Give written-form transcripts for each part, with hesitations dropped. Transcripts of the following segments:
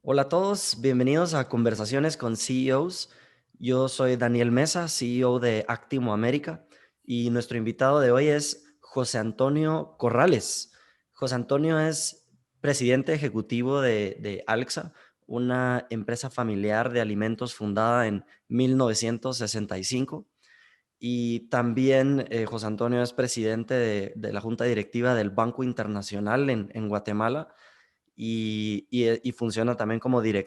Hola a todos, bienvenidos a Conversaciones con CEOs. Yo soy Daniel Mesa, CEO de Actimo América, y nuestro invitado de hoy es José Antonio Corrales. José Antonio es presidente ejecutivo de Alxa, una empresa familiar de alimentos fundada en 1965. Y también José Antonio es presidente de la Junta Directiva del Banco Internacional en Guatemala y funciona también como eh,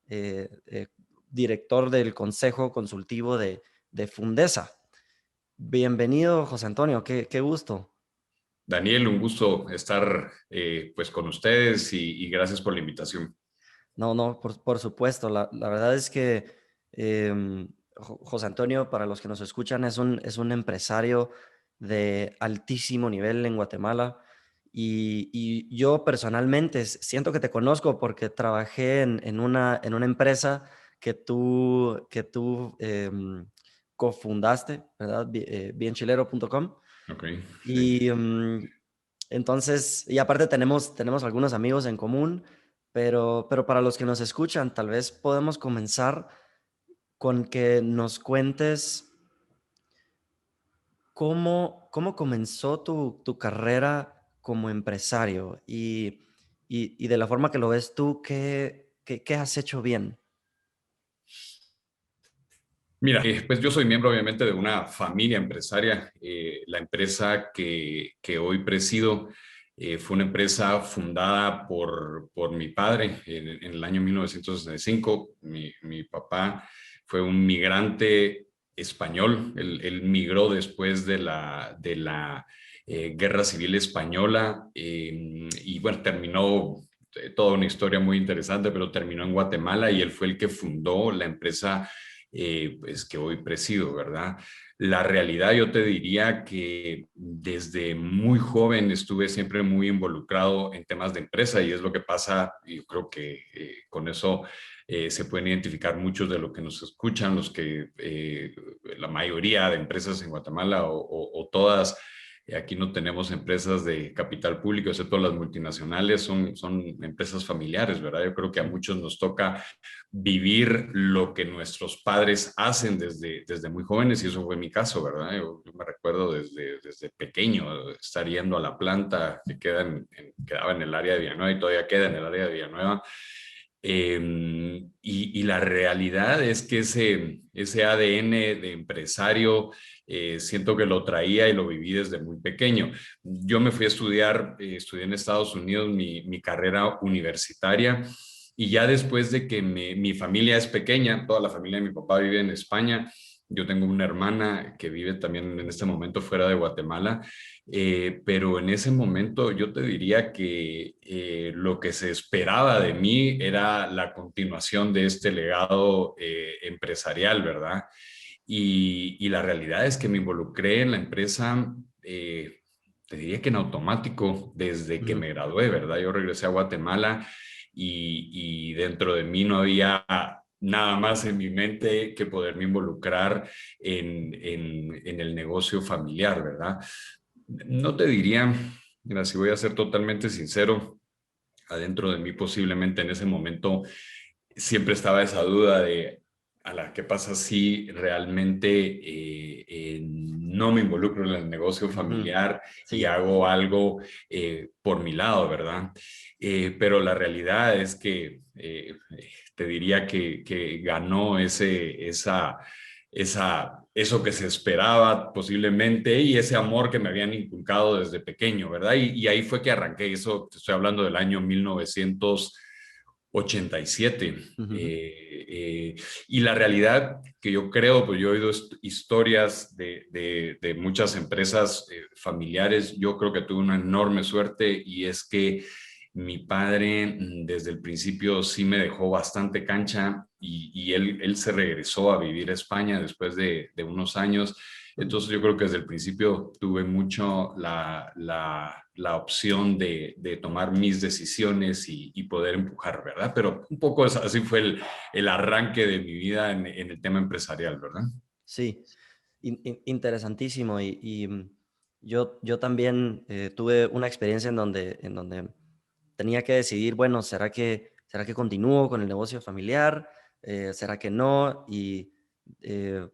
eh, director del Consejo Consultivo de Fundesa. Bienvenido, José Antonio, qué gusto. Daniel, un gusto estar pues con ustedes y gracias por la invitación. No, no, por supuesto. La verdad es que José Antonio, para los que nos escuchan, es un empresario de altísimo nivel en Guatemala. Y yo personalmente siento que te conozco porque trabajé en una empresa que tú cofundaste, ¿verdad? Bienchilero.com. Ok, sí. Y entonces, y aparte tenemos algunos amigos en común, pero para los que nos escuchan, tal vez podemos comenzar con que nos cuentes cómo comenzó tu carrera como empresario y de la forma que lo ves tú, ¿qué has hecho bien? Mira, pues yo soy miembro obviamente de una familia empresaria. La empresa que hoy presido fue una empresa fundada por mi padre en el año 1965. Mi papá fue un migrante español. Él migró después de la Guerra Civil Española y bueno, terminó toda una historia muy interesante, pero terminó en Guatemala y él fue el que fundó la empresa pues que hoy presido, ¿verdad? La realidad yo te diría que desde muy joven estuve siempre muy involucrado en temas de empresa y es lo que pasa, y yo creo que con eso se pueden identificar muchos de los que nos escuchan, la mayoría de empresas en Guatemala o todas. Aquí no tenemos empresas de capital público, excepto las multinacionales, son empresas familiares, ¿verdad? Yo creo que a muchos nos toca vivir lo que nuestros padres hacen desde muy jóvenes y eso fue mi caso, ¿verdad? Yo me recuerdo desde pequeño estar yendo a la planta que quedaba en el área de Villanueva y todavía queda en el área de Villanueva. Y la realidad es que ese ADN de empresario siento que lo traía y lo viví desde muy pequeño. Yo me fui a estudiar, estudié en Estados Unidos mi carrera universitaria y ya después de que mi familia es pequeña, toda la familia de mi papá vive en España, yo tengo una hermana que vive también en este momento fuera de Guatemala, pero en ese momento yo te diría que lo que se esperaba de mí era la continuación de este legado empresarial, ¿verdad? Y la realidad es que me involucré en la empresa. Te diría que en automático desde que Ujú. me gradué, ¿verdad? Yo regresé a Guatemala y dentro de mí no había nada más en mi mente que poderme involucrar en el negocio familiar, ¿verdad? No te diría, mira, si voy a ser totalmente sincero, adentro de mí posiblemente en ese momento siempre estaba esa duda de a la que pasa si realmente no me involucro en el negocio Ujú. familiar y Sí. hago algo por mi lado, ¿verdad? Pero la realidad es que te diría que ganó eso que se esperaba posiblemente y ese amor que me habían inculcado desde pequeño, ¿verdad? Y ahí fue que arranqué, eso te estoy hablando del año 1987. Ujú. Y la realidad que yo creo, pues yo he oído historias de muchas empresas familiares, yo creo que tuve una enorme suerte y es que mi padre desde el principio sí me dejó bastante cancha y él se regresó a vivir a España después de unos años. Entonces yo creo que desde el principio tuve mucho la opción de tomar mis decisiones y poder empujar, ¿verdad? Pero un poco así fue el arranque de mi vida en el tema empresarial, ¿verdad? Sí, interesantísimo. Yo también tuve una experiencia en donde tenía que decidir, bueno, ¿Será que continúo con el negocio familiar? ¿Será que no? Y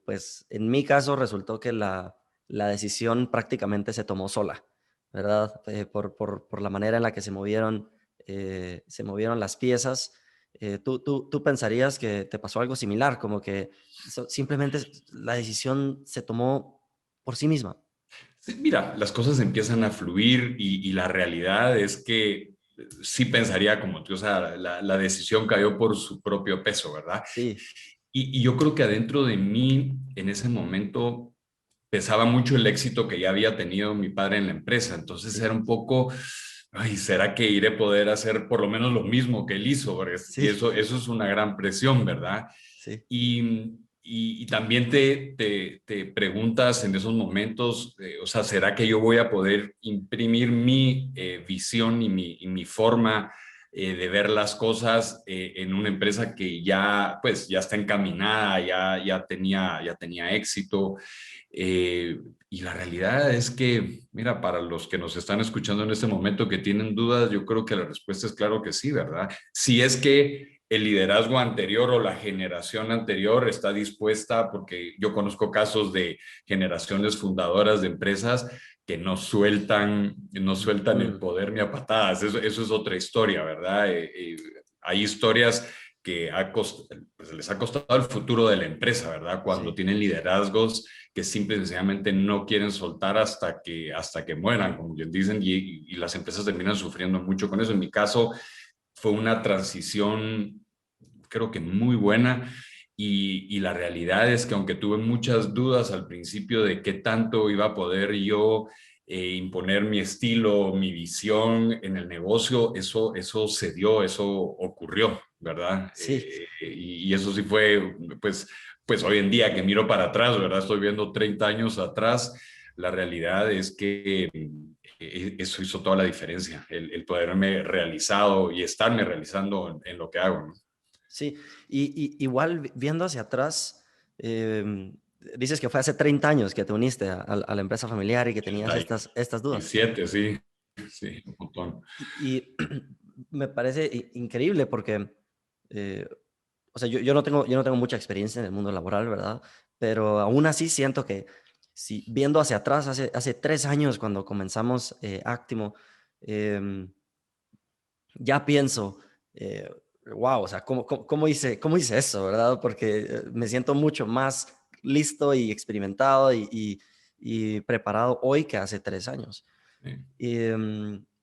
pues en mi caso resultó que la decisión prácticamente se tomó sola, ¿verdad? Por la manera en la que se movieron las piezas. ¿Tú pensarías que te pasó algo similar, como que simplemente la decisión se tomó por sí misma? Sí, mira, las cosas empiezan a fluir y la realidad es que sí pensaría como tú, o sea, la decisión cayó por su propio peso, ¿verdad? Sí, Y yo creo que adentro de mí, en ese momento, pesaba mucho el éxito que ya había tenido mi padre en la empresa. Entonces sí, era un poco, ay, ¿será que iré a poder hacer por lo menos lo mismo que él hizo? Y sí, eso es una gran presión, ¿verdad? sí, Y también te preguntas en esos momentos, o sea, ¿será que yo voy a poder imprimir mi visión y mi forma de ver las cosas en una empresa que ya, pues, ya está encaminada, ya tenía éxito? Eh, y la realidad es que, mira, para los que nos están escuchando en este momento que tienen dudas, yo creo que la respuesta es claro que sí, ¿verdad? Si es que el liderazgo anterior o la generación anterior está dispuesta, porque yo conozco casos de generaciones fundadoras de empresas que no sueltan el ujú, poder ni a patadas. Eso es otra historia, ¿verdad? Hay historias que pues les ha costado el futuro de la empresa, ¿verdad? Cuando sí, tienen liderazgos que simple y sencillamente no quieren soltar hasta que mueran, como bien dicen, y las empresas terminan sufriendo mucho con eso. En mi caso, fue una transición, creo que muy buena. Y la realidad es que aunque tuve muchas dudas al principio de qué tanto iba a poder yo imponer mi estilo, mi visión en el negocio, eso se dio, eso ocurrió, ¿verdad? sí, Y eso sí fue, pues hoy en día que miro para atrás, ¿verdad? Estoy viendo 30 años atrás, la realidad es que eso hizo toda la diferencia, el poderme realizado y estarme realizando en lo que hago, ¿no? sí. Igual viendo hacia atrás, dices que fue hace 30 años que te uniste a la empresa familiar y que tenías ochenta estas y dudas. siete sí, sí, un montón. Y me parece increíble porque, eh, o sea, yo no tengo mucha experiencia en el mundo laboral, ¿verdad? Pero aún así siento que, si viendo hacia atrás, hace 3 años cuando comenzamos Actimo, em, ya pienso, wow, o sea, ¿cómo hice eso, verdad? Porque me siento mucho más listo y experimentado y preparado hoy que hace 3 años. Sí, Y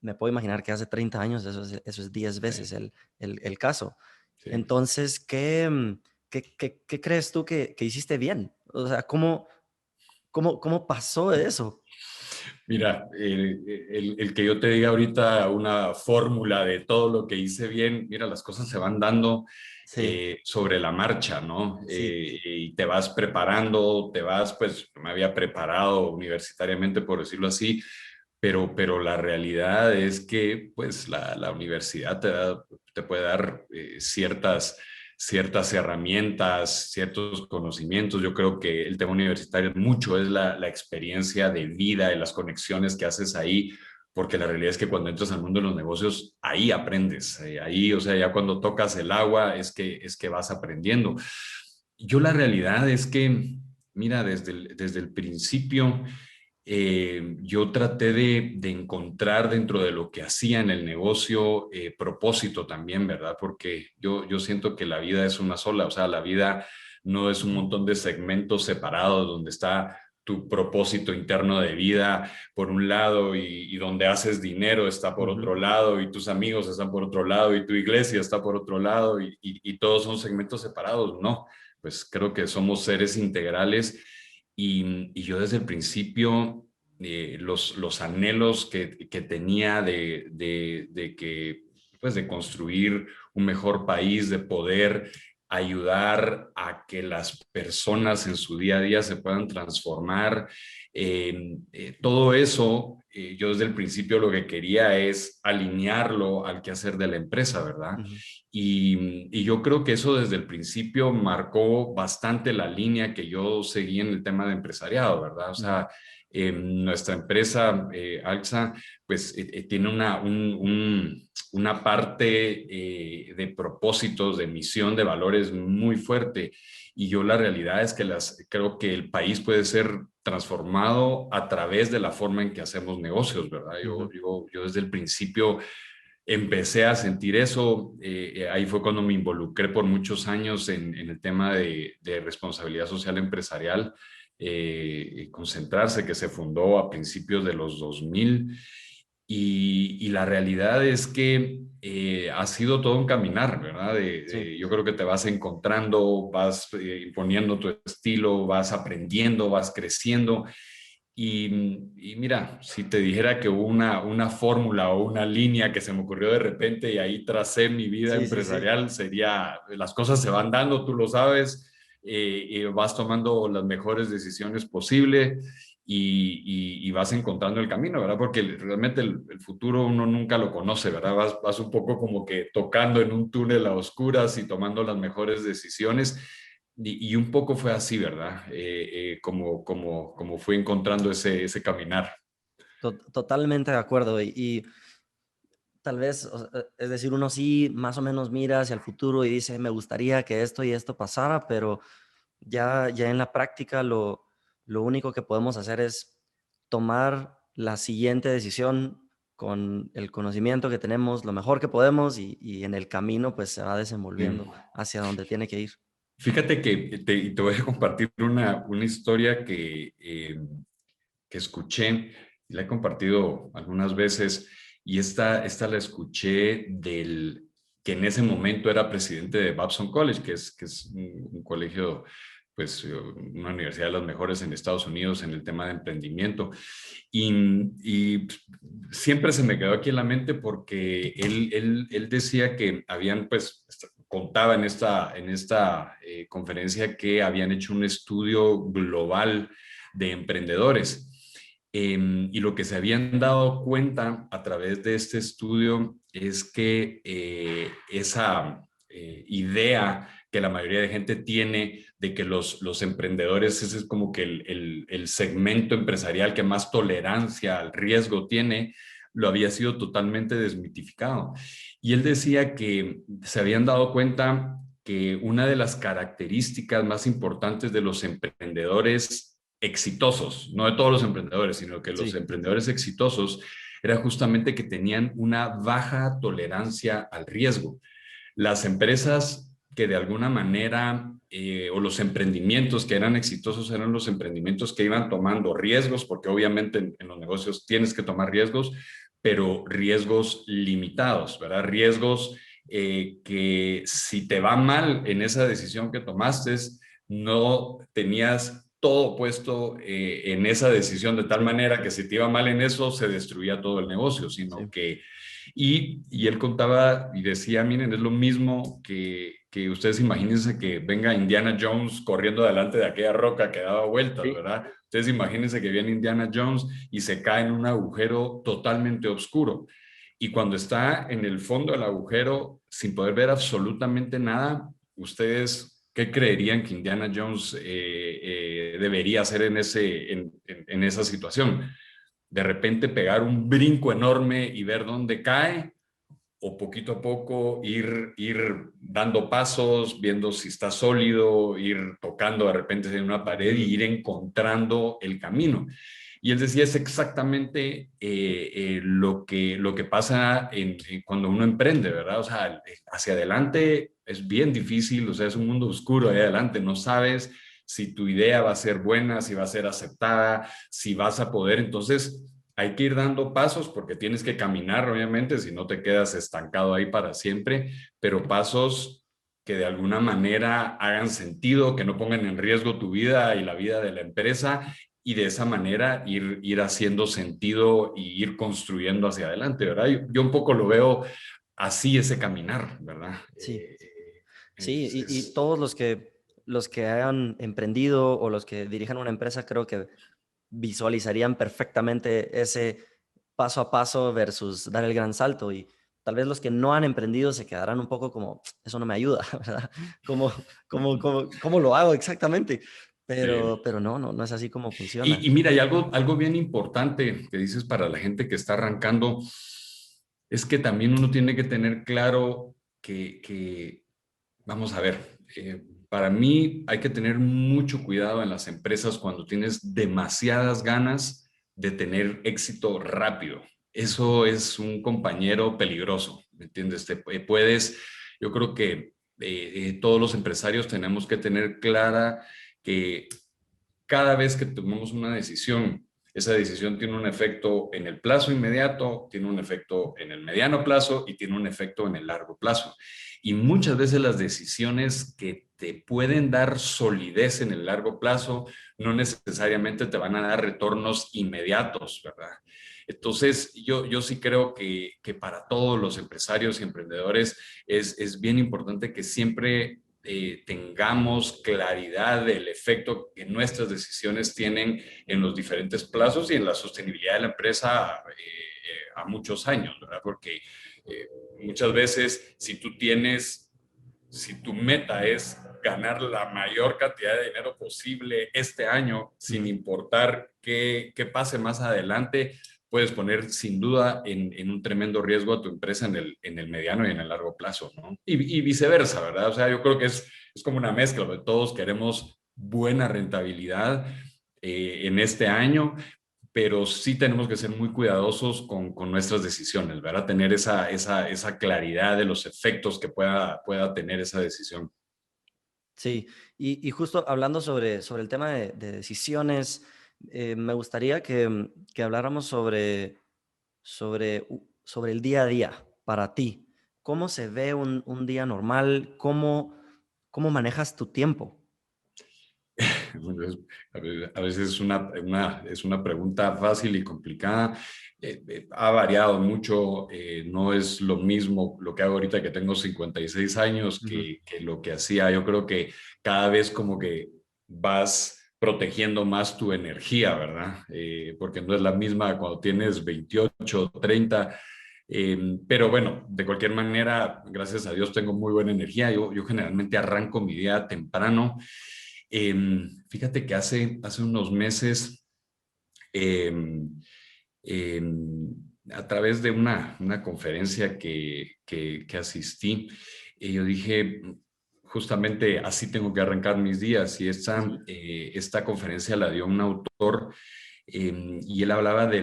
me puedo imaginar que hace 30 años eso es 10 sí, veces el caso. sí. Entonces, ¿qué crees tú que hiciste bien? O sea, ¿cómo pasó eso? Mira, el que yo te diga ahorita una fórmula de todo lo que hice bien, mira, las cosas se van dando Sí, sobre la marcha, ¿no? sí, Y te vas preparando, pues me había preparado universitariamente, por decirlo así, pero la realidad es que, pues, la universidad te puede dar ciertas herramientas, ciertos conocimientos. Yo creo que el tema universitario mucho es la experiencia de vida y las conexiones que haces ahí, porque la realidad es que cuando entras al mundo de los negocios, ahí aprendes, ahí, o sea, ya cuando tocas el agua es que vas aprendiendo. Yo la realidad es que, mira, desde el principio, yo traté de encontrar dentro de lo que hacía en el negocio propósito también, ¿verdad? Porque yo siento que la vida es una sola, o sea, la vida no es un montón de segmentos separados donde está tu propósito interno de vida por un lado y donde haces dinero está por ujú, otro lado y tus amigos están por otro lado y tu iglesia está por otro lado y todos son segmentos separados, ¿no? Pues creo que somos seres integrales y yo desde el principio, los anhelos que tenía de que, pues de construir un mejor país, de poder ayudar a que las personas en su día a día se puedan transformar, todo eso, yo desde el principio lo que quería es alinearlo al quehacer de la empresa, ¿verdad? ujú, Y yo creo que eso desde el principio marcó bastante la línea que yo seguí en el tema de empresariado, ¿verdad? O ujú. sea, Nuestra empresa, AXA, pues tiene una parte de propósitos, de misión, de valores muy fuerte. Y yo la realidad es que creo que el país puede ser transformado a través de la forma en que hacemos negocios, ¿verdad? Ujú. Yo desde el principio empecé a sentir eso. Ahí fue cuando me involucré por muchos años en el tema de responsabilidad social empresarial, Concentrarse, que se fundó a principios de los 2000. Y la realidad es que ha sido todo un caminar, ¿verdad? Sí, Yo creo que te vas encontrando, vas imponiendo tu estilo, vas aprendiendo, vas creciendo. Y mira, si te dijera que hubo una fórmula o una línea que se me ocurrió de repente y ahí tracé mi vida sí, sí, sí. empresarial, sería, las cosas se van dando, tú lo sabes, y vas tomando las mejores decisiones posibles y vas encontrando el camino, ¿verdad? Porque realmente el futuro uno nunca lo conoce, ¿verdad? Vas un poco como que tocando en un túnel a oscuras y tomando las mejores decisiones. Y un poco fue así, ¿verdad? Como fui encontrando ese caminar. Totalmente de acuerdo. Y tal vez, es decir, uno sí más o menos mira hacia el futuro y dice, me gustaría que esto y esto pasara, pero ya en la práctica lo único que podemos hacer es tomar la siguiente decisión con el conocimiento que tenemos, lo mejor que podemos y en el camino pues se va desenvolviendo Sí. hacia donde tiene que ir. Fíjate que te voy a compartir una historia que escuché, y la he compartido algunas veces, y esta la escuché del que en ese momento era presidente de Babson College, que es un colegio, pues una universidad de las mejores en Estados Unidos en el tema de emprendimiento. Y siempre se me quedó aquí en la mente porque él decía que habían, pues, contaba en esta conferencia que habían hecho un estudio global de emprendedores. Y lo que se habían dado cuenta a través de este estudio es que esa idea que la mayoría de gente tiene de que los emprendedores, ese es como que el segmento empresarial que más tolerancia al riesgo tiene, lo había sido totalmente desmitificado. Y él decía que se habían dado cuenta que una de las características más importantes de los emprendedores exitosos, no de todos los emprendedores, sino que los Sí, emprendedores exitosos era justamente que tenían una baja tolerancia al riesgo. Las empresas que de alguna manera, o los emprendimientos que eran exitosos, eran los emprendimientos que iban tomando riesgos, porque obviamente en los negocios tienes que tomar riesgos, pero riesgos limitados, ¿verdad? Riesgos que si te va mal en esa decisión que tomaste, no tenías todo puesto en esa decisión de tal manera que si te iba mal en eso, se destruía todo el negocio, sino sí, que y él contaba y decía, miren, es lo mismo que ustedes imagínense que venga Indiana Jones corriendo delante de aquella roca que daba vueltas, sí, ¿verdad? Ustedes imagínense que viene Indiana Jones y se cae en un agujero totalmente oscuro. Y cuando está en el fondo del agujero, sin poder ver absolutamente nada, ustedes, ¿qué creerían que Indiana Jones debería hacer en esa situación? De repente pegar un brinco enorme y ver dónde cae, o poquito a poco ir dando pasos, viendo si está sólido, ir tocando de repente en una pared y ujú, ir encontrando el camino. Y él decía, es exactamente lo que pasa cuando uno emprende, ¿verdad? O sea, hacia adelante es bien difícil, o sea, es un mundo oscuro ahí adelante, no sabes si tu idea va a ser buena, si va a ser aceptada, si vas a poder. Entonces, hay que ir dando pasos porque tienes que caminar, obviamente, si no te quedas estancado ahí para siempre, pero pasos que de alguna manera hagan sentido, que no pongan en riesgo tu vida y la vida de la empresa, y de esa manera ir haciendo sentido y ir construyendo hacia adelante, ¿verdad? Yo un poco lo veo así, ese caminar, ¿verdad? sí. Sí, Es, y es, todos los que hayan emprendido o los que dirijan una empresa, creo que visualizarían perfectamente ese paso a paso versus dar el gran salto. Y tal vez los que no han emprendido se quedarán un poco como, eso no me ayuda, ¿verdad? ¿Cómo lo hago exactamente? Sí. pero no, no, no es así como Y funciona. mira, hay algo bien importante que dices para la gente que está arrancando, es que también uno tiene que tener claro que vamos a ver, para mí hay que tener mucho cuidado en las empresas cuando tienes demasiadas ganas de tener éxito rápido. Eso es un compañero peligroso, ¿me entiendes? Puedes, yo creo que todos los empresarios tenemos que tener clara que cada vez que tomamos una decisión, esa decisión tiene un efecto en el plazo inmediato, tiene un efecto en el mediano plazo y tiene un efecto en el largo plazo. Y muchas veces las decisiones que te pueden dar solidez en el largo plazo no necesariamente te van a dar retornos inmediatos, ¿verdad? Entonces, yo sí creo que para todos los empresarios y emprendedores es bien importante que siempre tengamos claridad del efecto que nuestras decisiones tienen en los diferentes plazos y en la sostenibilidad de la empresa a muchos años, ¿verdad? Porque muchas veces si tu meta es ganar la mayor cantidad de dinero posible este año, sin Ujú. importar qué pase más adelante, puedes poner sin duda en un tremendo riesgo a tu empresa en el mediano y en el largo plazo, ¿no? Y viceversa, ¿verdad? O sea, yo creo que es como una mezcla, donde todos queremos buena rentabilidad en este año, pero sí tenemos que ser muy cuidadosos con nuestras decisiones, ¿verdad? Tener esa claridad de los efectos que pueda tener esa decisión. Sí, y justo hablando sobre el tema de decisiones, me gustaría que habláramos sobre el día a día para ti. ¿Cómo se ve un día normal? ¿Cómo manejas tu tiempo? A veces es una pregunta fácil y complicada. Ha variado mucho. No es lo mismo lo que hago ahorita que tengo 56 años Ujú. que lo que hacía. Yo creo que cada vez como que vas protegiendo más tu energía, ¿verdad? Porque no es la misma cuando tienes 28, 30. Pero bueno, de cualquier manera, gracias a Dios tengo muy buena energía. Yo generalmente arranco mi día temprano. Fíjate que hace unos meses, eh, eh, a través de una conferencia que asistí, yo dije, justamente así tengo que arrancar mis días. Y Sí. esta conferencia la dio un autor y él hablaba de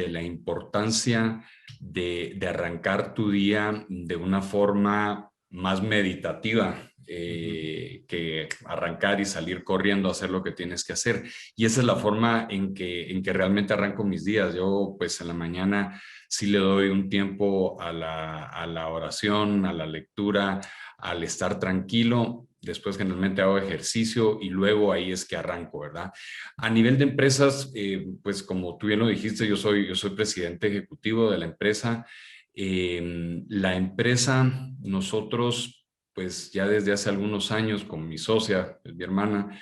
la importancia de arrancar tu día de una forma más meditativa Ujú. que arrancar y salir corriendo a hacer lo que tienes que hacer. Y esa es la forma en que realmente arranco mis días. Yo pues en la mañana sí le doy un tiempo a la oración, a la lectura, al estar tranquilo. Después generalmente hago ejercicio y luego ahí es que arranco, ¿verdad? A nivel de empresas, pues como tú bien lo dijiste, yo soy presidente ejecutivo de la empresa. La empresa, nosotros, pues ya desde hace algunos años con mi socia, mi hermana,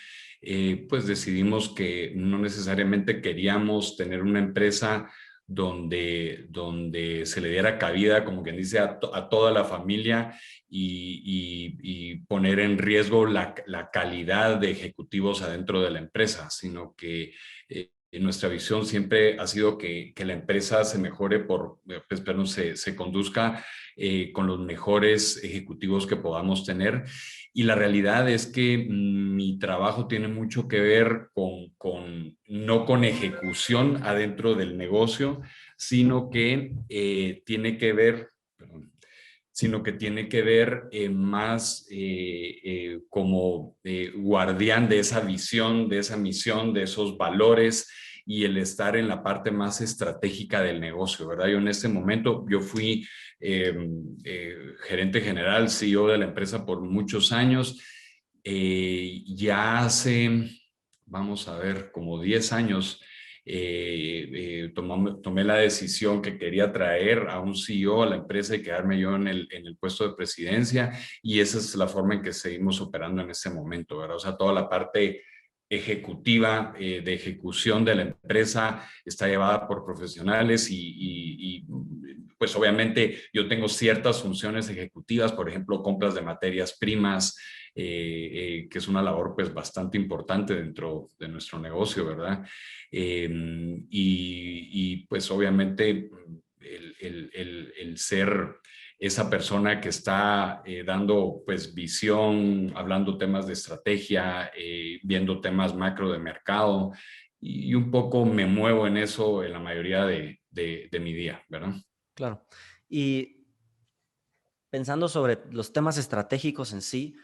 pues decidimos que no necesariamente queríamos tener una empresa donde se le diera cabida, como quien dice, a toda la familia y poner en riesgo la calidad de ejecutivos adentro de la empresa, sino que nuestra visión siempre ha sido que la empresa se mejore pues, perdón, se conduzca con los mejores ejecutivos que podamos tener. Y la realidad es que mi trabajo tiene mucho que ver no con ejecución adentro del negocio, sino que tiene que ver, perdón, sino que tiene que ver más como guardián de esa visión, de esa misión, de esos valores y el estar en la parte más estratégica del negocio, ¿verdad? Yo en este momento, yo fui eh, gerente general, CEO de la empresa por muchos años. Ya hace, vamos a ver, como 10 años, tomé la decisión que quería traer a un CEO a la empresa y quedarme yo en el puesto de presidencia, y esa es la forma en que seguimos operando en este momento, ¿verdad? O sea, toda la parte ejecutiva de ejecución de la empresa está llevada por profesionales pues obviamente yo tengo ciertas funciones ejecutivas, por ejemplo, compras de materias primas, que es una labor pues bastante importante dentro de nuestro negocio, ¿verdad? Pues obviamente el ser esa persona que está dando pues visión, hablando temas de estrategia, viendo temas macro de mercado, y un poco me muevo en eso en la mayoría de mi día, ¿verdad? Claro. Y pensando sobre los temas estratégicos en sí,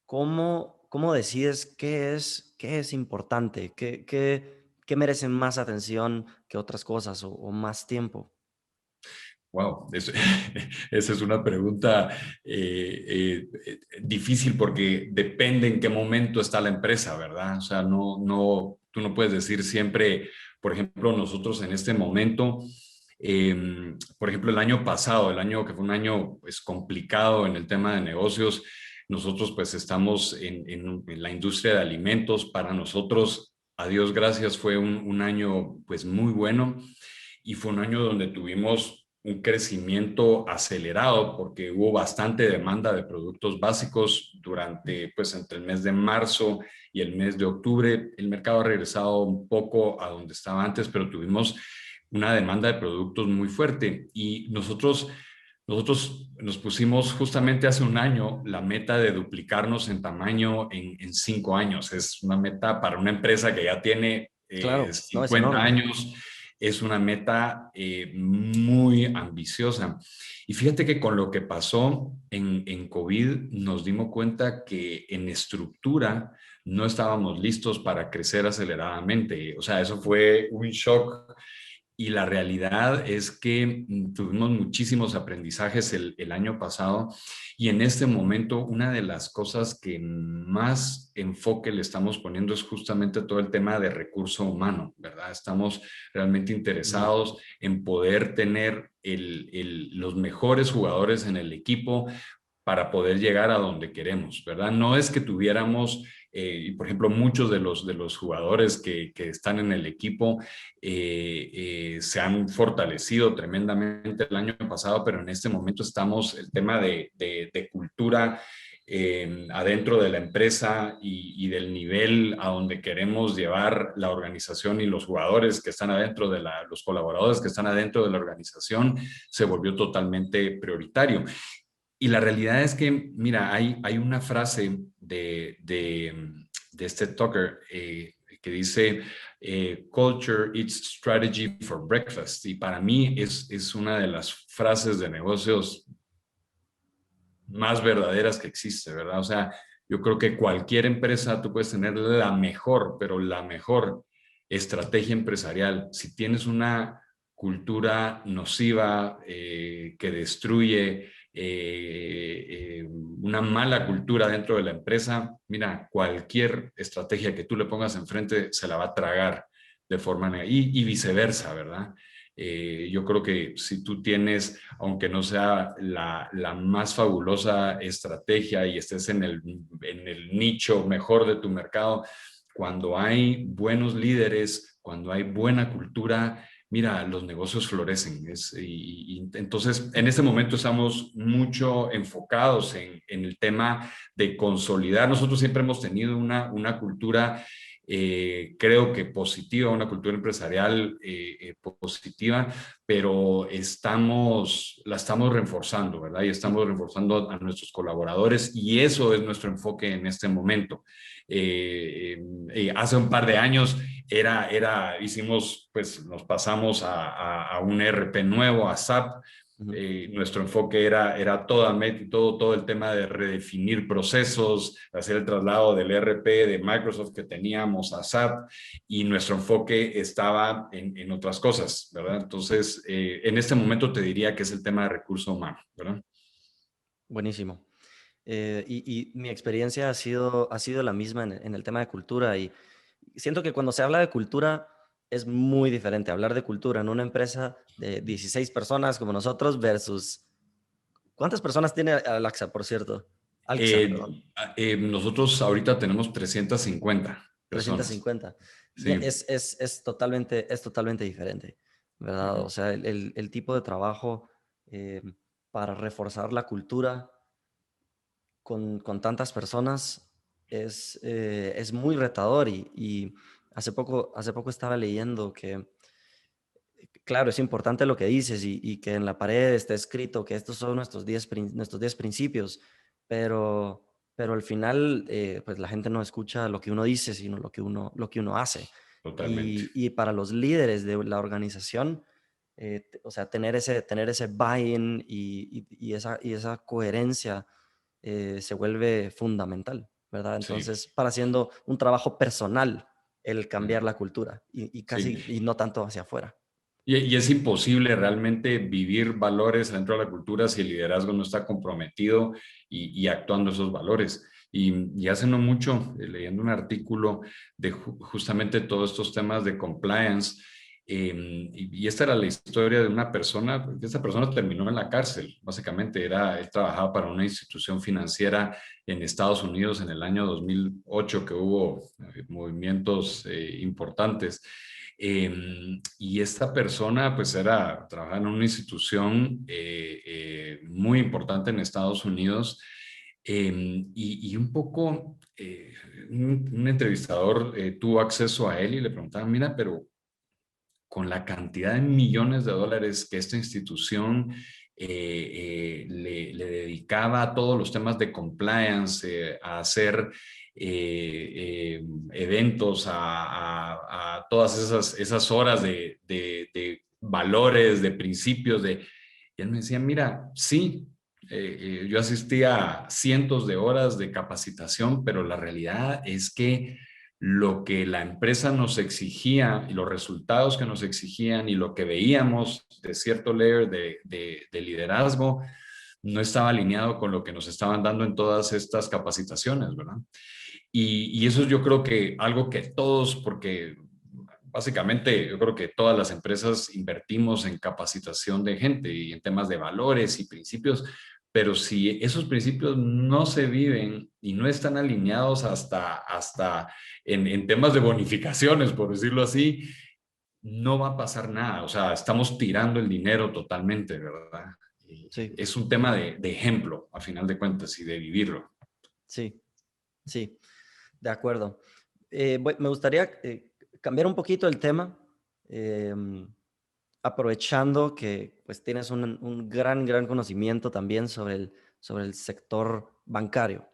¿cómo decides qué es importante? ¿Qué merecen más atención que otras cosas o más tiempo? Wow, esa es una pregunta difícil porque depende en qué momento está la empresa, ¿verdad? O sea, tú no puedes decir siempre, por ejemplo, nosotros en este momento, por ejemplo, el año pasado, el año que fue un año pues, complicado en el tema de negocios, nosotros pues estamos en la industria de alimentos. Para nosotros, a Dios gracias, fue un año pues muy bueno y fue un año donde tuvimos un crecimiento acelerado porque hubo bastante demanda de productos básicos durante, pues, entre el mes de marzo y el mes de octubre. El mercado ha regresado un poco a donde estaba antes, pero tuvimos una demanda de productos muy fuerte y nosotros nos pusimos justamente hace un año la meta de duplicarnos en tamaño en 5 años. Es una meta para una empresa que ya tiene Claro, no, es 50 enorme. años. Es una meta muy ambiciosa. Y fíjate que con lo que pasó en COVID nos dimos cuenta que en estructura no estábamos listos para crecer aceleradamente. O sea, eso fue un shock y la realidad es que tuvimos muchísimos aprendizajes el año pasado y en este momento una de las cosas que más enfoque le estamos poniendo es justamente todo el tema de recurso humano, ¿verdad? Estamos realmente Ujú. interesados en poder tener los mejores jugadores en el equipo para poder llegar a donde queremos, ¿verdad? No es que tuviéramos, y por ejemplo, muchos de los jugadores que están en el equipo se han fortalecido tremendamente el año pasado, pero en este momento estamos, el tema de cultura adentro de la empresa y del nivel a donde queremos llevar la organización y los jugadores que están adentro los colaboradores que están adentro de la organización, se volvió totalmente prioritario. Y la realidad es que, mira, hay una frase de este Tucker que dice, Culture eats strategy for breakfast. Y para mí es una de las frases de negocios más verdaderas que existe, ¿verdad? O sea, yo creo que cualquier empresa, tú puedes tener la mejor, pero la mejor estrategia empresarial. Si tienes una cultura nociva que destruye una mala cultura dentro de la empresa, mira, cualquier estrategia que tú le pongas enfrente se la va a tragar de forma negativa y viceversa, ¿verdad? Yo creo que si tú tienes, aunque no sea la más fabulosa estrategia y estés en el nicho mejor de tu mercado, cuando hay buenos líderes, cuando hay buena cultura, mira, los negocios florecen. Entonces, en este momento estamos mucho enfocados en el tema de consolidar. Nosotros siempre hemos tenido una cultura creo que positiva, una cultura empresarial positiva, pero la estamos reforzando, ¿verdad? Y estamos reforzando a nuestros colaboradores y eso es nuestro enfoque en este momento. Hace un par de años hicimos, pues nos pasamos a un ERP nuevo, a SAP. Ujú. Nuestro enfoque era todo el tema de redefinir procesos, hacer el traslado del ERP de Microsoft que teníamos a SAP y nuestro enfoque estaba en otras cosas, ¿verdad? Entonces, en este momento te diría que es el tema de recurso humano, ¿verdad? Buenísimo. Y mi experiencia ha sido la misma en el tema de cultura y siento que cuando se habla de cultura es muy diferente hablar de cultura en una empresa de 16 personas como nosotros versus... ¿Cuántas personas tiene Alaxa, por cierto? Alxa, Eh, perdón. Nosotros ahorita tenemos 350 personas, 350. sí. Es totalmente diferente, ¿verdad? Ujú. O sea, el tipo de trabajo para reforzar la cultura con tantas personas es muy retador y hace poco estaba leyendo que, claro, es importante lo que dices y que en la pared está escrito que estos son nuestros 10 principios, pero al final, pues la gente no escucha lo que uno dice, sino lo que uno hace. Totalmente. Y para los líderes de la organización, o sea, tener ese buy-in y esa coherencia se vuelve fundamental, ¿verdad? Sí. Entonces, para haciendo un trabajo personal, el cambiar Ujú. la cultura Sí. y no tanto hacia afuera. Y es imposible realmente vivir valores dentro de la cultura si el liderazgo no está comprometido y actuando esos valores. Y hace no mucho, leyendo un artículo de justamente todos estos temas de compliance, y esta era la historia de una persona, porque esta persona terminó en la cárcel, básicamente él trabajaba para una institución financiera en Estados Unidos en el año 2008 que hubo movimientos importantes. Y esta persona pues trabajaba en una institución muy importante en Estados Unidos, y un poco un entrevistador tuvo acceso a él y le preguntaba, mira, pero con la cantidad de millones de dólares que esta institución le dedicaba a todos los temas de compliance, a hacer eventos, a todas esas horas de valores, de principios, y él me decía, mira, sí, yo asistía a cientos de horas de capacitación, pero la realidad es que lo que la empresa nos exigía y los resultados que nos exigían y lo que veíamos de cierto layer de liderazgo no estaba alineado con lo que nos estaban dando en todas estas capacitaciones, ¿verdad? Y eso es yo creo que algo que todos, porque básicamente yo creo que todas las empresas invertimos en capacitación de gente y en temas de valores y principios, pero si esos principios no se viven y no están alineados hasta en temas de bonificaciones, por decirlo así, no va a pasar nada. O sea, estamos tirando el dinero totalmente, ¿verdad? Y Sí, es un tema de ejemplo, a final de cuentas, y de vivirlo. sí, sí, de acuerdo. Me gustaría cambiar un poquito el tema, em, aprovechando que pues tienes un gran conocimiento también sobre el sector bancario.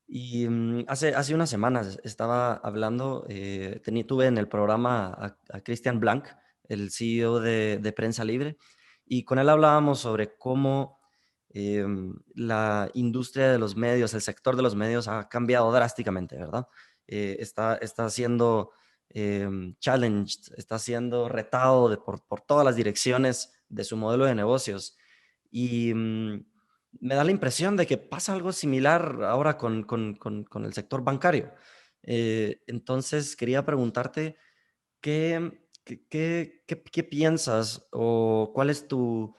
Y hace unas semanas estaba hablando, tuve en el programa a Christian Blanc, el CEO de Prensa Libre, y con él hablábamos sobre cómo la industria de los medios, el sector de los medios ha cambiado drásticamente, ¿verdad? Está siendo challenged, está siendo retado por todas las direcciones de su modelo de negocios. Y me da la impresión de que pasa algo similar ahora con el sector bancario. Entonces, quería preguntarte, ¿qué piensas o cuál es tu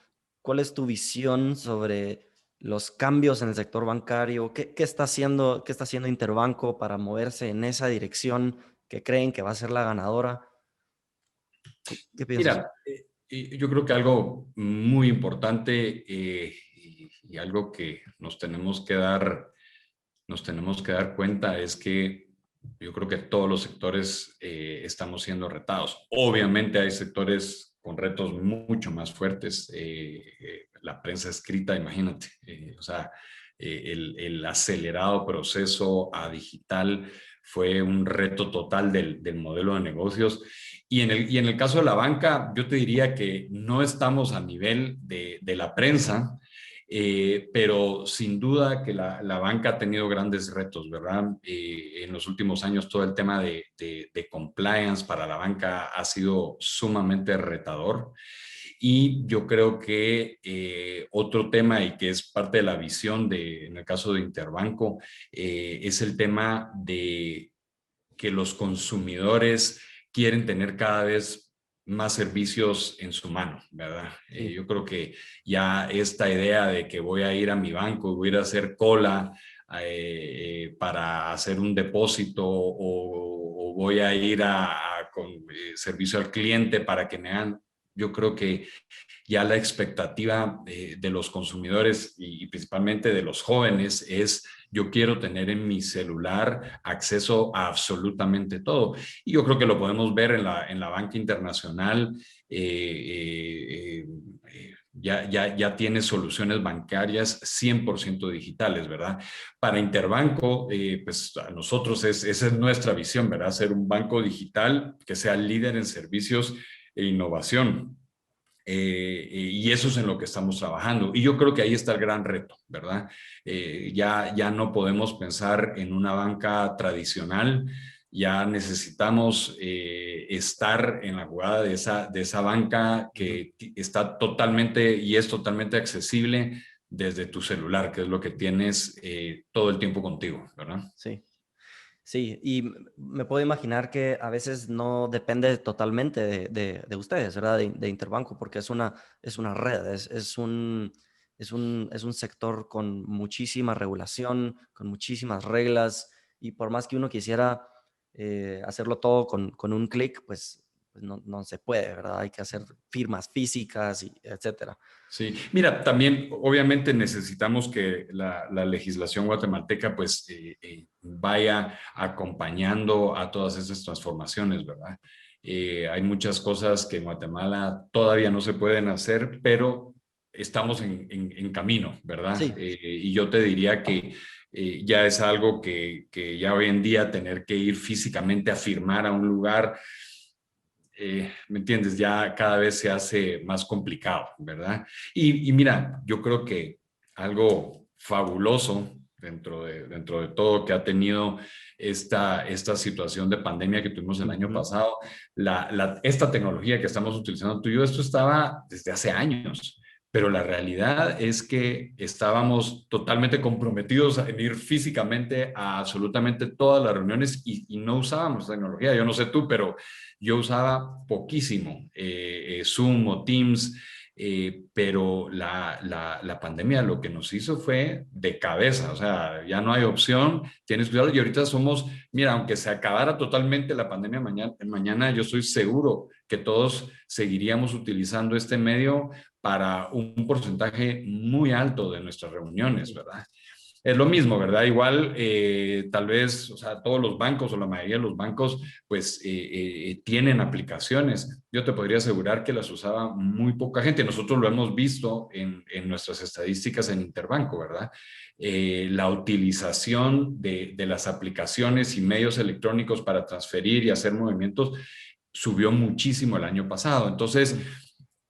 visión sobre los cambios en el sector bancario? Qué está haciendo Interbanco para moverse en esa dirección que creen que va a ser la ganadora? ¿Qué piensas? Mira, y yo creo que algo muy importante y algo que nos tenemos que dar cuenta es que yo creo que todos los sectores estamos siendo retados. Obviamente hay sectores con retos mucho más fuertes. La prensa escrita, imagínate, o sea, el acelerado proceso a digital fue un reto total del modelo de negocios. Y en el caso de la banca, yo te diría que no estamos a nivel de la prensa, pero sin duda que la banca ha tenido grandes retos, ¿verdad? En los últimos años todo el tema de compliance para la banca ha sido sumamente retador. Y yo creo que otro tema y que es parte de la visión en el caso de Interbanco, es el tema de que los consumidores quieren tener cada vez más servicios en su mano, ¿verdad? Sí, Yo creo que ya esta idea de que voy a ir a mi banco y voy a ir a hacer cola para hacer un depósito o voy a ir con servicio al cliente para que me hagan, Yo creo que ya la expectativa de los consumidores y principalmente de los jóvenes es: yo quiero tener en mi celular acceso a absolutamente todo. Y yo creo que lo podemos ver en la banca internacional. Ya tiene soluciones bancarias 100% digitales, ¿verdad? Para Interbanco, pues a nosotros esa es nuestra visión, ¿verdad? Ser un banco digital que sea líder en servicios e innovación. Y eso es en lo que estamos trabajando. Y yo creo que ahí está el gran reto, ¿verdad? Ya no podemos pensar en una banca tradicional, ya necesitamos estar en la jugada de esa banca que está totalmente y es totalmente accesible desde tu celular, que es lo que tienes todo el tiempo contigo, ¿verdad? Sí. Sí, y me puedo imaginar que a veces no depende totalmente de ustedes, ¿verdad? De Interbanco, porque es una red, es un sector con muchísima regulación, con muchísimas reglas, y por más que uno quisiera hacerlo todo con un clic, pues no se puede, ¿verdad? Hay que hacer firmas físicas, y etcétera. Sí, mira, también obviamente necesitamos que la legislación guatemalteca pues vaya acompañando a todas esas transformaciones, ¿verdad? Hay muchas cosas que en Guatemala todavía no se pueden hacer, pero estamos en camino, ¿verdad? Sí, Y yo te diría que ya es algo que ya hoy en día tener que ir físicamente a firmar a un lugar, ¿me entiendes? Ya cada vez se hace más complicado, ¿verdad? Y mira, yo creo que algo fabuloso dentro de todo que ha tenido esta situación de pandemia que tuvimos el año ujú, pasado, esta tecnología que estamos utilizando tú y yo, esto estaba desde hace años. Pero la realidad es que estábamos totalmente comprometidos en ir físicamente a absolutamente todas las reuniones y no usábamos tecnología. Yo no sé tú, pero yo usaba poquísimo Zoom o Teams, pero la pandemia lo que nos hizo fue de cabeza, o sea, ya no hay opción, tienes cuidado y ahorita somos, mira, aunque se acabara totalmente la pandemia mañana, yo estoy seguro que todos seguiríamos utilizando este medio para un porcentaje muy alto de nuestras reuniones, sí, ¿verdad? Es lo mismo, ¿verdad? Igual, tal vez, o sea, todos los bancos o la mayoría de los bancos, pues, tienen aplicaciones. Yo te podría asegurar que las usaba muy poca gente. Nosotros lo hemos visto en nuestras estadísticas en Interbanco, ¿verdad? La utilización de las aplicaciones y medios electrónicos para transferir y hacer movimientos subió muchísimo el año pasado. Entonces, mm,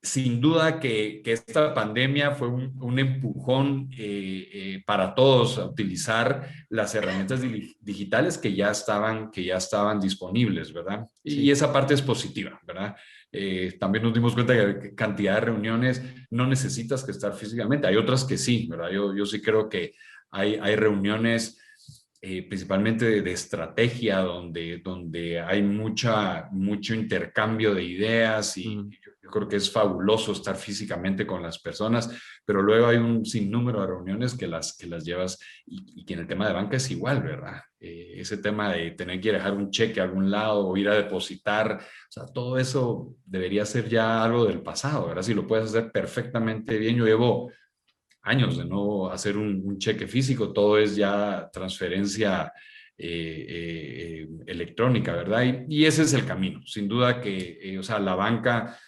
sin duda que esta pandemia fue un empujón para todos a utilizar las herramientas digitales que ya estaban disponibles, ¿verdad? Y sí, esa parte es positiva, ¿verdad? También nos dimos cuenta que cantidad de reuniones no necesitas que estar físicamente. Hay otras que sí, ¿verdad? Yo sí creo que hay reuniones principalmente de estrategia, donde hay mucho intercambio de ideas y mm, yo creo que es fabuloso estar físicamente con las personas, pero luego hay un sinnúmero de reuniones que las llevas y que en el tema de banca es igual, ¿verdad? Ese tema de tener que ir a dejar un cheque a algún lado o ir a depositar, o sea, todo eso debería ser ya algo del pasado, ¿verdad? Si lo puedes hacer perfectamente bien, yo llevo años de no hacer un cheque físico, todo es ya transferencia electrónica, ¿verdad? Y ese es el camino. Sin duda que, o sea, la banca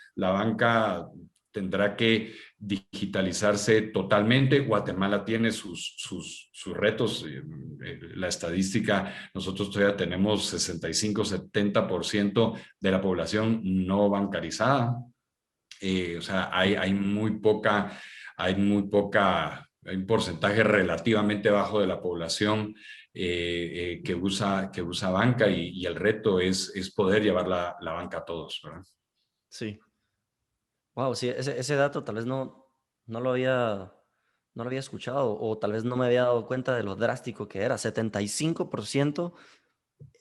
tendrá que digitalizarse totalmente. Guatemala tiene sus retos. La estadística, nosotros todavía tenemos 65-70% de la población no bancarizada. O sea, hay un porcentaje relativamente bajo de la población que usa banca y el reto es poder llevar la banca a todos, ¿verdad? sí. Wow, sí, ese dato tal vez no lo había, no lo había escuchado, o tal vez no me había dado cuenta de lo drástico que era. 75%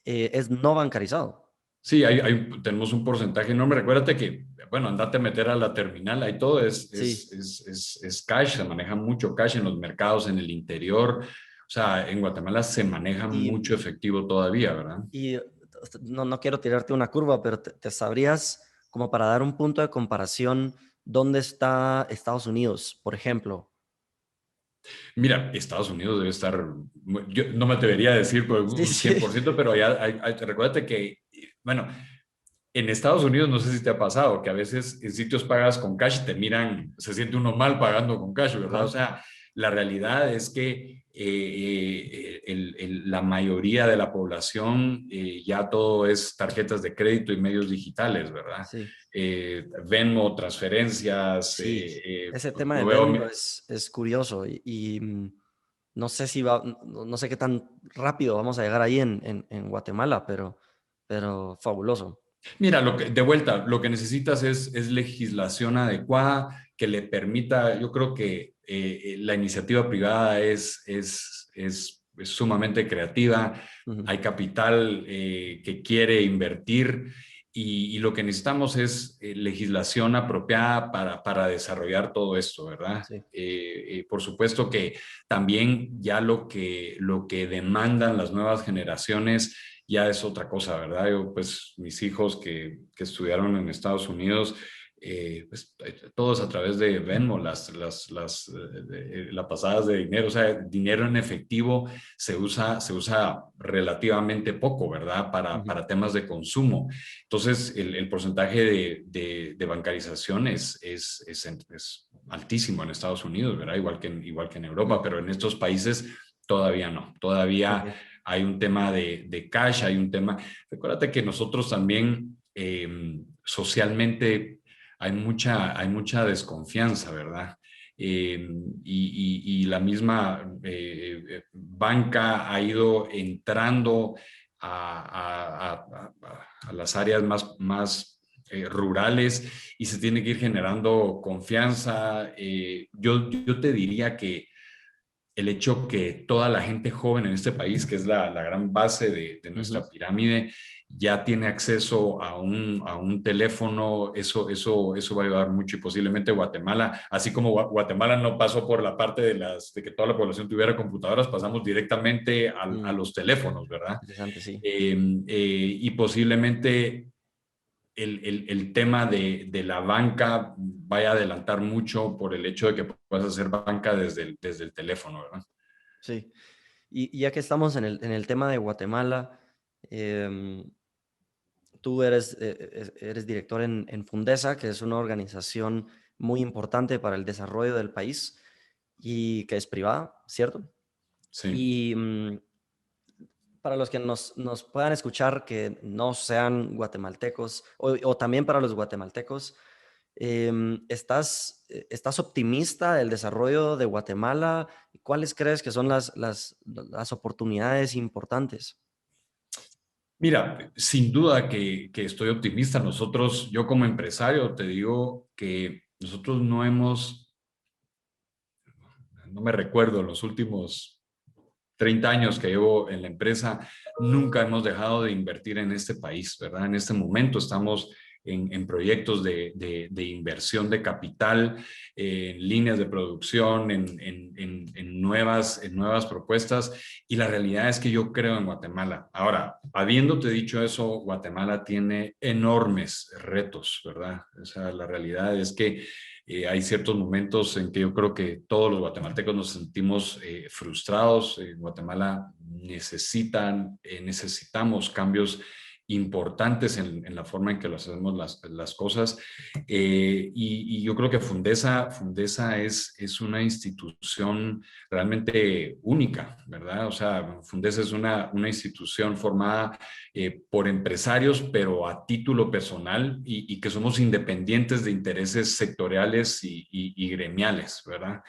es no bancarizado. Sí, tenemos un porcentaje enorme. Recuérdate que, bueno, andate a meter a la terminal, ahí todo Sí, es cash, se maneja mucho cash en los mercados, en el interior. O sea, en Guatemala se maneja y, mucho efectivo todavía, ¿verdad? y no quiero tirarte una curva, pero te sabrías como para dar un punto de comparación, ¿dónde está Estados Unidos, por ejemplo? Mira, Estados Unidos debe estar, yo no me atrevería a decir por Sí, un sí. 100%, pero allá recuérdate que, bueno, en Estados Unidos no sé si te ha pasado que a veces en sitios pagas con cash y te miran, se siente uno mal pagando con cash, ¿verdad? O Ajá, sea, la realidad es que la mayoría de la población ya todo es tarjetas de crédito y medios digitales, ¿verdad? sí. Venmo, transferencias, Sí, ese tema de lo veo. Venmo es curioso no sé si va, no sé qué tan rápido vamos a llegar ahí en Guatemala, pero fabuloso. Mira, de vuelta, lo que necesitas es legislación adecuada que le permita, yo creo que la iniciativa privada es sumamente creativa, Ujú, hay capital que quiere invertir y lo que necesitamos es legislación apropiada para desarrollar todo esto, ¿verdad? sí, Por supuesto que también ya lo que demandan las nuevas generaciones ya es otra cosa, ¿verdad? Yo, pues, mis hijos que estudiaron en Estados Unidos, pues, todos a través de Venmo, las pasadas de dinero, o sea, dinero en efectivo se usa relativamente poco, ¿verdad? ujú, Para temas de consumo. Entonces, el porcentaje de bancarización es altísimo en Estados Unidos, ¿verdad? Igual que en Europa, ujú, pero en estos países todavía no. Todavía ok, hay un tema de cash, hay un tema. Recuérdate que nosotros también socialmente hay mucha desconfianza, ¿verdad? Y la misma banca ha ido entrando a las áreas más rurales y se tiene que ir generando confianza. Yo te diría que el hecho que toda la gente joven en este país, que es la gran base de ujú, nuestra pirámide, ya tiene acceso a un teléfono, eso va a ayudar mucho y posiblemente Guatemala, así como Guatemala no pasó por la parte de que toda la población tuviera computadoras, pasamos directamente a mm, los teléfonos, ¿verdad? interesante, sí. Y posiblemente el tema de la banca vaya a adelantar mucho por el hecho de que puedas hacer banca desde el teléfono, ¿verdad? Sí. Y ya que estamos en el tema de Guatemala, em, tú eres director en Fundesa, que es una organización muy importante para el desarrollo del país y que es privada, ¿cierto? Sí. Y para los que nos puedan escuchar que no sean guatemaltecos, o también para los guatemaltecos, ¿estás optimista del desarrollo de Guatemala? ¿Cuáles crees que son las oportunidades importantes? Mira, sin duda que estoy optimista. Yo como empresario te digo que nosotros no me recuerdo, en los últimos 30 años que llevo en la empresa, nunca hemos dejado de invertir en este país, ¿verdad? En este momento estamos en proyectos de inversión de capital, en líneas de producción, en nuevas propuestas. Y la realidad es que yo creo en Guatemala. Ahora, habiéndote dicho eso, Guatemala tiene enormes retos, ¿verdad? O sea, la realidad es que hay ciertos momentos en que yo creo que todos los guatemaltecos nos sentimos frustrados. En Guatemala necesitamos cambios importantes en la forma en que lo hacemos las cosas. Y yo creo que Fundesa es una institución realmente única, ¿verdad? O sea, Fundesa es una institución formada por empresarios, pero a título personal y que somos independientes de intereses sectoriales y gremiales, ¿verdad?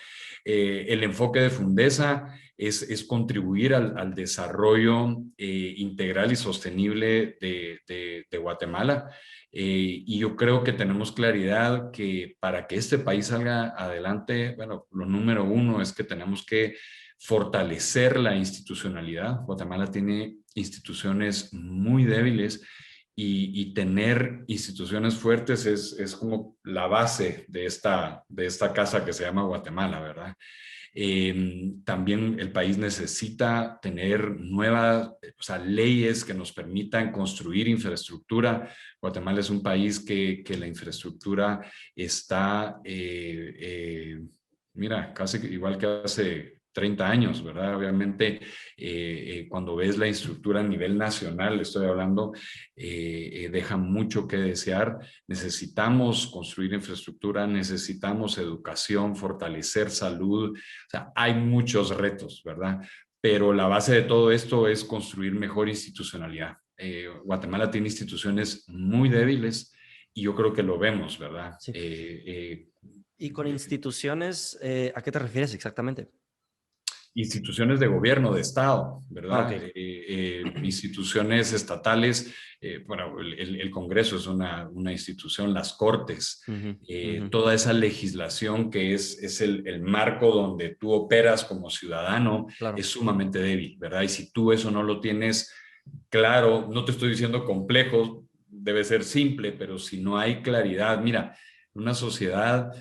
El enfoque de Fundesa es contribuir al desarrollo integral y sostenible de Guatemala. Y yo creo que tenemos claridad que para que este país salga adelante, bueno, lo número uno es que tenemos que fortalecer la institucionalidad. Guatemala tiene instituciones muy débiles y tener instituciones fuertes es como la base de esta casa que se llama Guatemala, ¿verdad? También el país necesita tener nuevas, o sea, leyes que nos permitan construir infraestructura. Guatemala es un país que la infraestructura está, mira, casi igual que hace 30 años, ¿verdad? Obviamente, cuando ves la estructura a nivel nacional, estoy hablando, deja mucho que desear. Necesitamos construir infraestructura, necesitamos educación, fortalecer salud. O sea, hay muchos retos, ¿verdad? Pero la base de todo esto es construir mejor institucionalidad. Guatemala tiene instituciones muy débiles y yo creo que lo vemos, ¿verdad? Sí. Y con instituciones, ¿a qué te refieres exactamente? Instituciones de gobierno, de Estado, Ah, ¿verdad? ok. Instituciones estatales, bueno, el Congreso es una institución, las Cortes, Ujú, ujú. toda esa legislación que es el marco donde tú operas como ciudadano Claro. es sumamente débil, ¿verdad? Y si tú eso no lo tienes claro, no te estoy diciendo complejo, debe ser simple, pero si no hay claridad, mira, una sociedad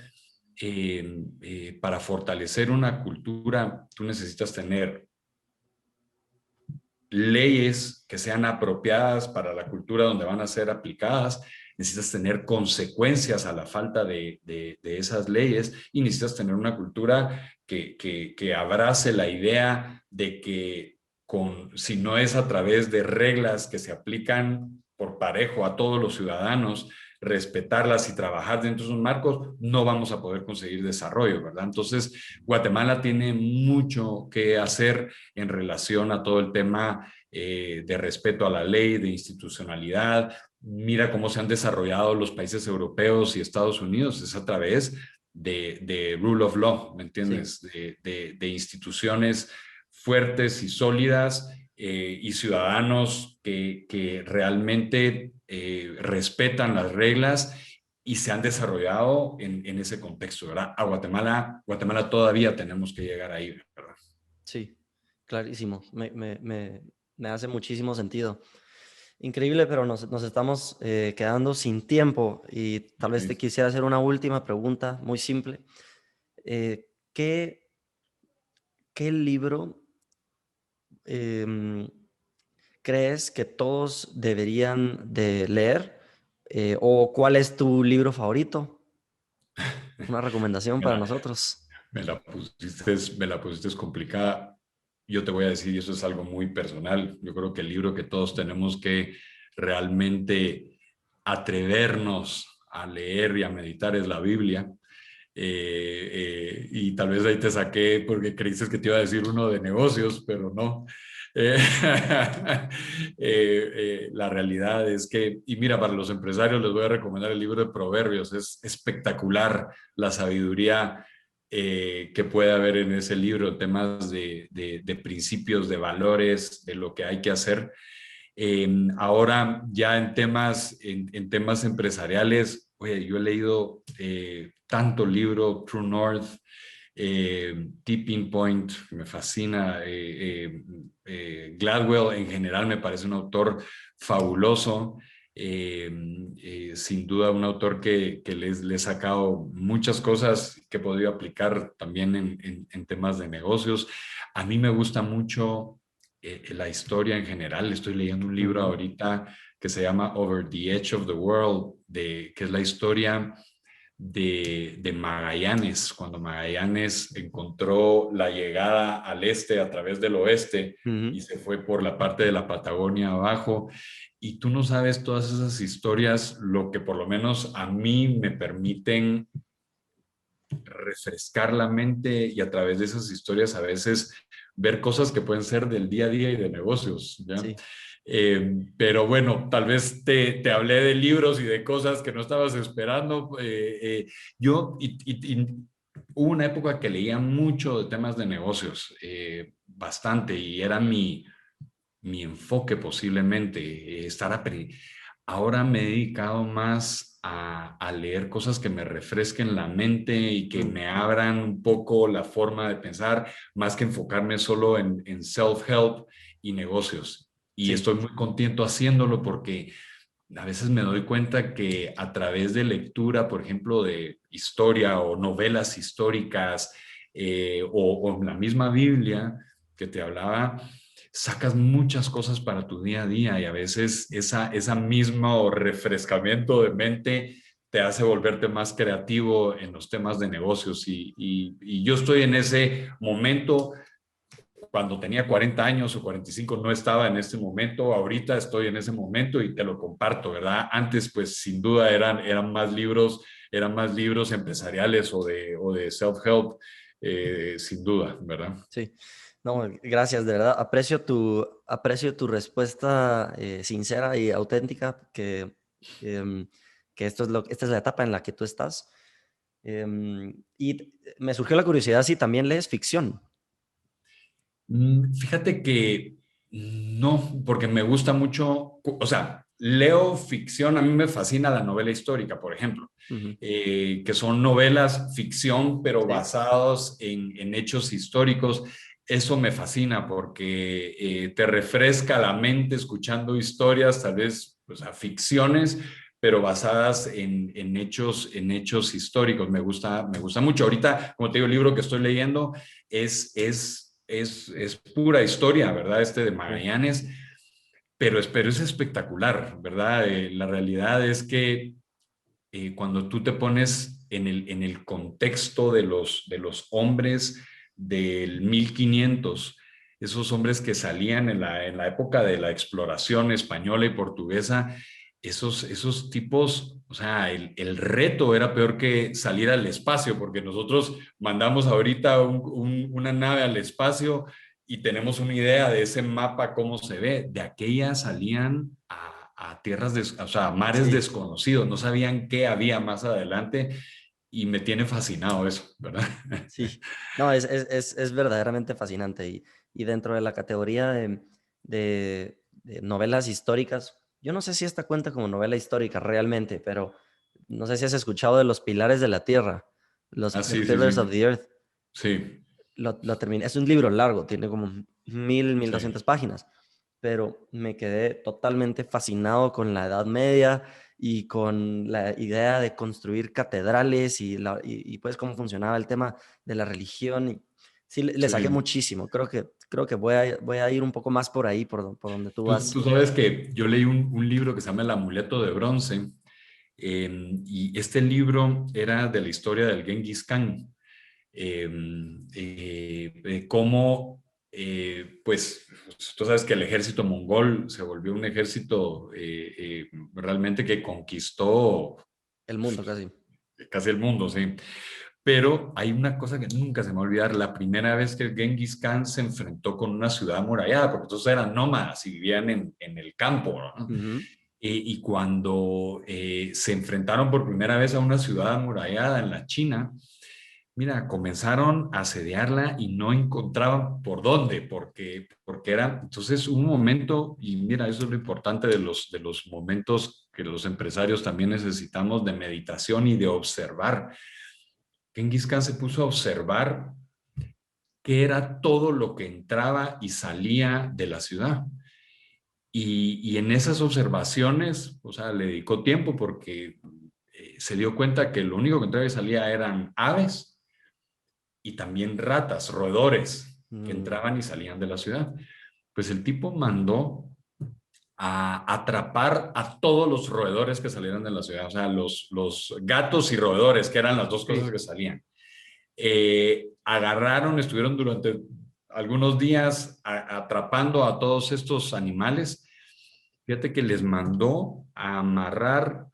para fortalecer una cultura, tú necesitas tener leyes que sean apropiadas para la cultura donde van a ser aplicadas, necesitas tener consecuencias a la falta de esas leyes y necesitas tener una cultura que abrace la idea de que si no es a través de reglas que se aplican por parejo a todos los ciudadanos, respetarlas y trabajar dentro de esos marcos, no vamos a poder conseguir desarrollo, ¿verdad? Entonces, Guatemala tiene mucho que hacer en relación a todo el tema de respeto a la ley, de institucionalidad. Mira cómo se han desarrollado los países europeos y Estados Unidos, es a través de rule of law, ¿me Sí. entiendes? De instituciones fuertes y sólidas y ciudadanos que realmente respetan las reglas y se han desarrollado en ese contexto, ¿verdad? A Guatemala todavía tenemos que llegar ahí, ¿verdad? Sí, clarísimo. Me hace muchísimo sentido. Increíble, pero nos estamos quedando sin tiempo y tal vez te Sí. quisiera hacer una última pregunta muy simple. ¿Qué libro em, crees que todos deberían de leer? ¿O cuál es tu libro favorito? Una recomendación para Mira, nosotros. me la pusiste complicada. Yo te voy a decir, y eso es algo muy personal. Yo creo que el libro que todos tenemos que realmente atrevernos a leer y a meditar es la Biblia. Y tal vez ahí te saqué porque creíste que te iba a decir uno de negocios, pero no. Eh, la realidad es que, y mira, para los empresarios les voy a recomendar el libro de Proverbios. Es espectacular la sabiduría que puede haber en ese libro, temas de principios, de valores, de lo que hay que hacer. Ahora ya en temas empresariales, oye, yo he leído tanto libro, True North, Tipping Point, me fascina, Gladwell en general me parece un autor fabuloso, sin duda un autor que le he sacado muchas cosas que he podido aplicar también en temas de negocios. A mí me gusta mucho la historia en general. Estoy leyendo un libro Ujú, ahorita que se llama Over the Edge of the World, que es la historia de Magallanes, cuando Magallanes encontró la llegada al este a través del oeste ujú. y se fue por la parte de la Patagonia abajo. Y tú no sabes todas esas historias, lo que por lo menos a mí me permiten refrescar la mente y a través de esas historias a veces ver cosas que pueden ser del día a día y de negocios, ¿ya? Sí, Pero bueno, tal vez te hablé de libros y de cosas que no estabas esperando. Yo, hubo una época que leía mucho de temas de negocios, bastante, y era mi enfoque posiblemente, ahora me he dedicado más a leer cosas que me refresquen la mente y que mm, me abran un poco la forma de pensar, más que enfocarme solo en self-help y negocios. Y sí, estoy muy contento haciéndolo porque a veces me doy cuenta que a través de lectura, por ejemplo, de historia o novelas históricas o la misma Biblia que te hablaba, sacas muchas cosas para tu día a día y a veces esa mismo refrescamiento de mente te hace volverte más creativo en los temas de negocios y yo estoy en ese momento. Cuando tenía 40 años o 45 no estaba en ese momento, ahorita estoy en ese momento y te lo comparto, ¿verdad? Antes, pues sin duda eran más libros empresariales o de self-help, sin duda, ¿verdad? Sí, no, gracias, de verdad. Aprecio tu respuesta sincera y auténtica, em, que esta es la etapa en la que tú estás. Y me surgió la curiosidad si también lees ficción. Fíjate que no, porque me gusta mucho, o sea, leo ficción, a mí me fascina la novela histórica, por ejemplo, Ujú. que son novelas ficción, pero Sí, basados en hechos históricos. Eso me fascina porque te refresca la mente escuchando historias, tal vez, o sea, ficciones, pero basadas en hechos históricos. Me gusta mucho. Ahorita, como te digo, el libro que estoy leyendo es pura historia, ¿verdad? Este de sí, Magallanes, pero es espectacular, ¿verdad? La realidad es que cuando tú te pones en el contexto de los hombres del 1500, esos hombres que salían en la época de la exploración española y portuguesa, esos tipos, o sea, el reto era peor que salir al espacio, porque nosotros mandamos ahorita una nave al espacio y tenemos una idea de ese mapa, cómo se ve. De aquella salían a tierras, o sea, a mares sí, desconocidos, no sabían qué había más adelante y me tiene fascinado eso, ¿verdad? sí. No, es verdaderamente fascinante. Y dentro de la categoría de novelas históricas, yo no sé si esta cuenta como novela histórica realmente, pero no sé si has escuchado de Los Pilares de la Tierra, Ah, The sí, sí, Pillars of sí, the Earth. sí, Lo terminé. Es un libro largo, tiene como 1200 sí, páginas, pero me quedé totalmente fascinado con la Edad Media y con la idea de construir catedrales y pues cómo funcionaba el tema de la religión. Y sí, le saqué sí. muchísimo. Creo que voy a ir un poco más por ahí, por donde tú Tú vas. sabes que yo leí un libro que se llama El amuleto de bronce y este libro era de la historia del Genghis Khan. Cómo, pues, tú sabes que el ejército mongol se volvió un ejército realmente que conquistó El mundo casi. casi el mundo, sí. Pero hay una cosa que nunca se me va a olvidar, la primera vez que Genghis Khan se enfrentó con una ciudad amurallada, porque todos eran nómadas y vivían en el campo, ¿no? Ujú. Y cuando se enfrentaron por primera vez a una ciudad amurallada en la China, mira, comenzaron a asediarla y no encontraban por dónde, porque era, entonces un momento, y mira, eso es lo importante de los momentos que los empresarios también necesitamos de meditación y de observar. Genghis Khan se puso a observar qué era todo lo que entraba y salía de la ciudad. Y en esas observaciones, o sea, le dedicó tiempo porque se dio cuenta que lo único que entraba y salía eran aves y también ratas, roedores que Mm, entraban y salían de la ciudad. Pues el tipo mandó a atrapar a todos los roedores que salieran de la ciudad, o sea, los gatos y roedores, que eran las dos cosas sí. que salían. Agarraron, estuvieron durante algunos días atrapando a todos estos animales. Fíjate que les mandó a amarrar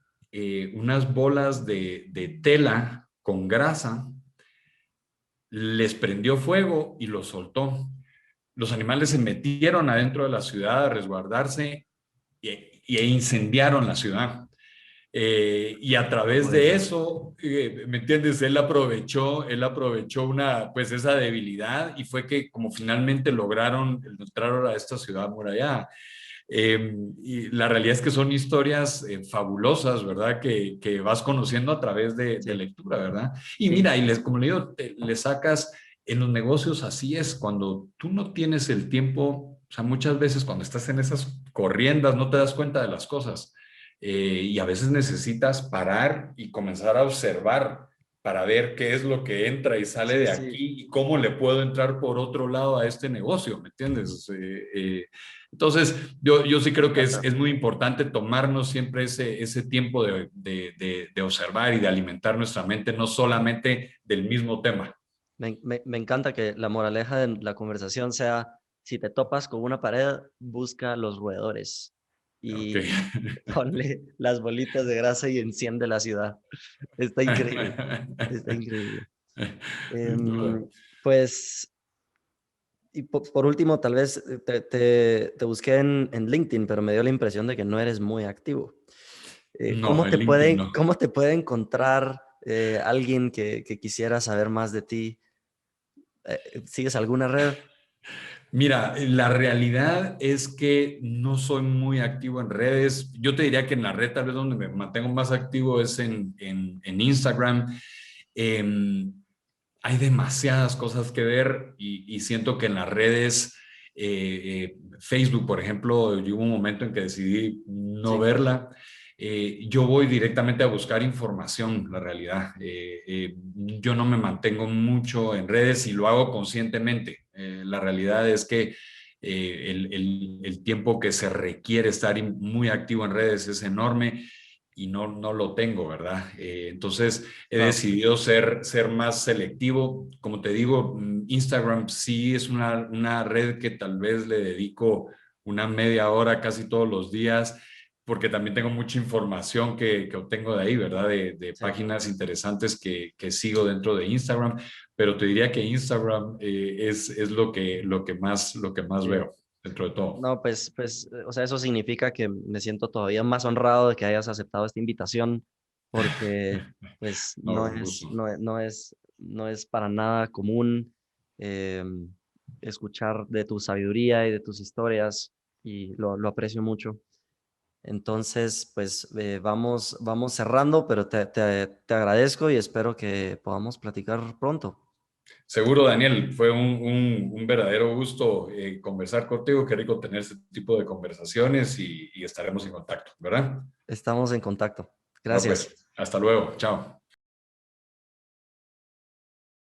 unas bolas de tela con grasa, les prendió fuego y los soltó. Los animales se metieron adentro de la ciudad a resguardarse e incendiaron la ciudad. Y a No través puede de ser. eso, ¿me entiendes? Él aprovechó pues esa debilidad y fue que como finalmente lograron entrar a esta ciudad amurallada. Y la realidad es que son historias fabulosas, ¿verdad? Que vas conociendo a través de Sí, lectura, ¿verdad? Y sí, mira, como le digo, le sacas en los negocios, así es, cuando tú no tienes el tiempo, o sea, muchas veces cuando estás en esas corriendas no te das cuenta de las cosas. y a veces necesitas parar y comenzar a observar para ver qué es lo que entra y sale Sí, de sí, aquí y cómo le puedo entrar por otro lado a este negocio, ¿me entiendes? Entonces, yo sí me creo que encanta. es muy importante tomarnos siempre ese tiempo de observar y de alimentar nuestra mente, no solamente del mismo tema. Me encanta que la moraleja de la conversación sea, si te topas con una pared, busca los roedores Ok. y ponle las bolitas de grasa y enciende la ciudad. Está increíble, está increíble. Sin duda. Em, pues, y por último, tal vez te busqué en LinkedIn, pero me dio la impresión de que no eres muy activo. No, en LinkedIn no. ¿Cómo te puede encontrar alguien que quisiera saber más de ti? ¿Sigues alguna red? Mira, la realidad es que no soy muy activo en redes. Yo te diría que en la red tal vez donde me mantengo más activo es en Instagram. Eh, Hay demasiadas cosas que ver y siento que en las redes, Facebook, por ejemplo, yo hubo un momento en que decidí no Sí, verla. Yo voy directamente a buscar información, la realidad. Yo no me mantengo mucho en redes y lo hago conscientemente. La realidad es que el tiempo que se requiere estar muy activo en redes es enorme y no lo tengo, ¿verdad? Entonces he claro. decidido ser más selectivo. Como te digo, Instagram sí es una red que tal vez le dedico una media hora casi todos los días, porque también tengo mucha información que obtengo de ahí, ¿verdad? De Sí. páginas interesantes que sigo dentro de Instagram, pero te diría que Instagram es lo que más Sí. veo dentro de todo. No, o sea, eso significa que me siento todavía más honrado de que hayas aceptado esta invitación, porque, pues, No, con gusto. no es para nada común eh, escuchar de tu sabiduría y de tus historias, y lo aprecio mucho. Entonces, pues, vamos cerrando, pero te agradezco y espero que podamos platicar pronto. Seguro, Daniel, fue un verdadero gusto conversar contigo. Qué rico tener este tipo de conversaciones y estaremos en contacto, ¿verdad? Estamos en contacto. Va Gracias. pues, hasta luego. Chao.